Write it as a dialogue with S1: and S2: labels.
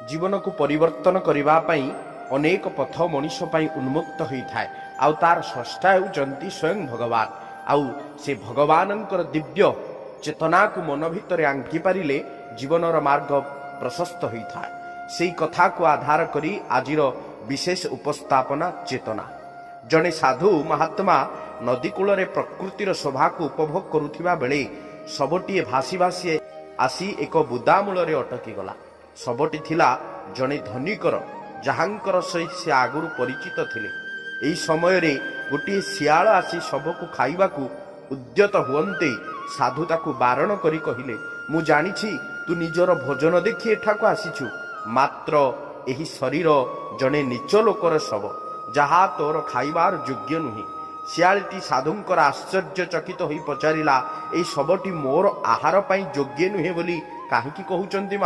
S1: जीवन को परिवर्तन करने अनेक पथ मनीष उन्मुक्त होता है आउ तार स्रष्टा होती स्वयं भगवान आउ से भगवान दिव्य चेतना को मन भितर आंकी पारिले जीवनर मार्ग प्रशस्त होता है। से कथा को आधार करी आजिर विशेष उपस्थापना चेतना। जड़े साधु महात्मा नदी कूल प्रकृतिर शोभा को उपभोग करुवा बेले सबटी भासी भासी आसी एक बुदामूल अटकी गला। सबटी थिला जड़े धनिकर जहांकर सहित से आगुरी परिचित थिले। एही समय रे गोटे शियाल आसी सबको खाइबा को उद्यत हुअन्ते साधु ताकू बारण करी कहिले, मु जानिछि तू निजर भोजन देखि एठाको आसीछु, मात्र एही शरीर जने नीच लोकर शव जहा तोर खाइबार योग्य नुहे। शियालटी साधुंकर आश्चर्यचकित होई पचारिला, एई शवटी मोर आहार पाई योग्य नुहे बोली काहेकि कहउचंती।